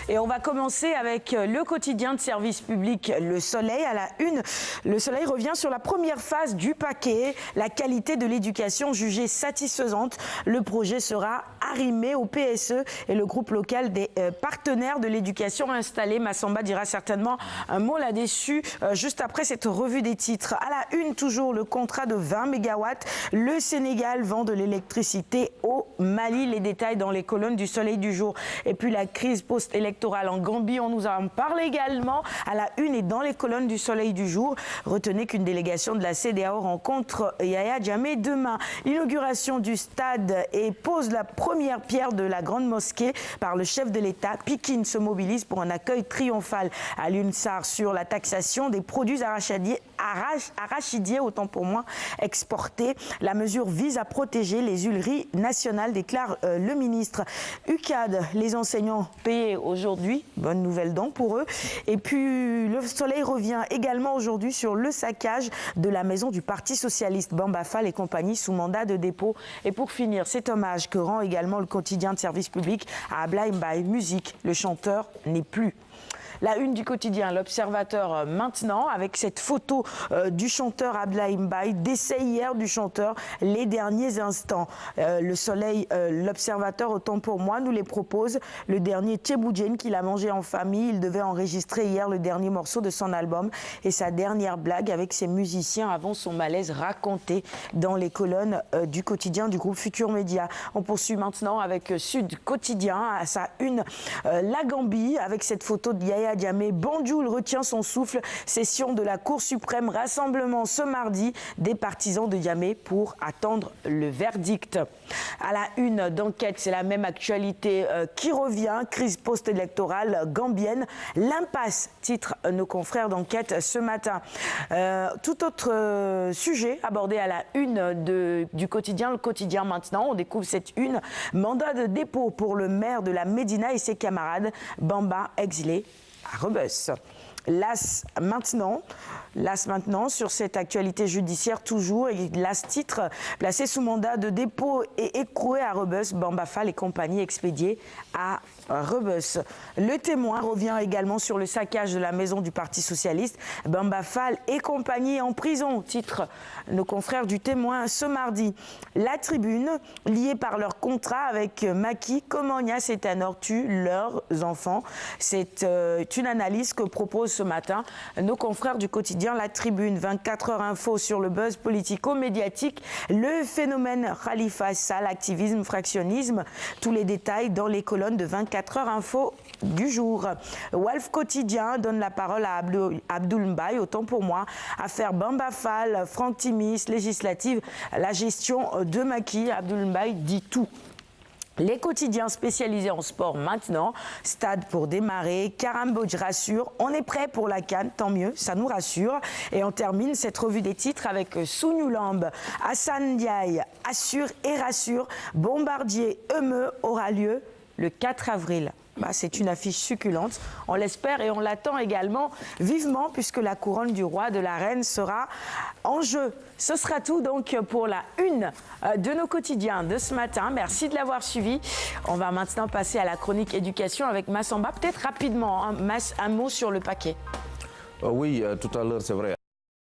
Et on va commencer avec le quotidien de service public Le Soleil. À la une, Le Soleil revient sur la première phase du paquet, la qualité de l'éducation jugée satisfaisante. Le projet sera arrimé au PSE et le groupe local des partenaires de l'éducation installé. Massamba dira certainement un mot là-dessus juste après cette revue des titres. À la une, toujours le contrat de 20 mégawatts. Le Sénégal vend de l'électricité au Mali. Les détails dans les colonnes du Soleil du jour. Et puis la crise post-électorale en Gambie, on nous en parle également à la une et dans les colonnes du Soleil du jour. Retenez qu'une délégation de la CEDEAO rencontre Yaya Jammeh demain. L'inauguration du stade et pose la première pierre de la grande mosquée par le chef de l'État. Pikine se mobilise pour un accueil triomphal à l'UNSAR sur la taxation des produits arachidiers, autant pour moi, exportés. La mesure vise à protéger les huileries nationales, déclare le ministre. UCAD, les enseignants payés aujourd'hui, bonne nouvelle donc pour eux. Et puis le Soleil revient également aujourd'hui sur le saccage de la maison du Parti Socialiste. Bamba Fall et compagnie sous mandat de dépôt. Et pour finir, cet hommage que rend également le quotidien de service public à Ablaye Mbaye. Musique, le chanteur n'est plus. La une du quotidien, l'Observateur maintenant, avec cette photo du chanteur Ablaye Mbaye, décès hier du chanteur, les derniers instants. Le Soleil, l'Observateur, autant pour moi, nous les propose. Le dernier Tchéboudienne qu'il a mangé en famille. Il devait enregistrer hier le dernier morceau de son album et sa dernière blague avec ses musiciens avant son malaise raconté dans les colonnes du quotidien du groupe Futur Média. On poursuit maintenant avec Sud Quotidien, à sa une, la Gambie, avec cette photo de Yaya Jammeh. Banjul retient son souffle. Session de la Cour suprême. Rassemblement ce mardi des partisans de Jammeh pour attendre le verdict. À la une d'Enquête, c'est la même actualité qui revient. Crise post-électorale gambienne. L'impasse, titre nos confrères d'Enquête ce matin. Tout autre sujet abordé à la une du quotidien. Le quotidien maintenant, on découvre cette une. Mandat de dépôt pour le maire de la Médina et ses camarades. Bamba exilé à Rebeuss. Las maintenant sur cette actualité judiciaire toujours, et Las titre placé sous mandat de dépôt et écroué à Rebeuss. Bamba Fall et compagnie expédiés à Rebeuss. Le Témoin revient également sur le saccage de la maison du Parti Socialiste. Bamba Fall et compagnie en prison, titre nos confrères du Témoin ce mardi. La Tribune, liée par leur contrat avec Macky, comment Niasse et Tanor tuent leurs enfants. C'est une analyse que propose ce matin nos confrères du quotidien La Tribune. 24 heures info sur le buzz politico-médiatique, le phénomène Khalifa Sall, activisme, fractionnisme, tous les détails dans les colonnes de 24 heures info du jour. Walf Quotidien donne la parole à Abdoul Mbaye, autant pour moi, affaire Bamba Fall, Franck Timis, législative, la gestion de Macky. Abdoul Mbaye dit tout. Les quotidiens spécialisés en sport maintenant, stade pour démarrer, Karam Bodj rassure, on est prêt pour la CAN, tant mieux, ça nous rassure. Et on termine cette revue des titres avec Sounioulambe. Hassan Diaye assure et rassure, Bombardier Eumeu aura lieu le 4 avril. C'est une affiche succulente, on l'espère et on l'attend également vivement puisque la couronne du roi, de la reine sera en jeu. Ce sera tout donc pour la une de nos quotidiens de ce matin. Merci de l'avoir suivi. On va maintenant passer à la chronique éducation avec Massamba. Peut-être rapidement, un mot sur le paquet. Oui, tout à l'heure, c'est vrai.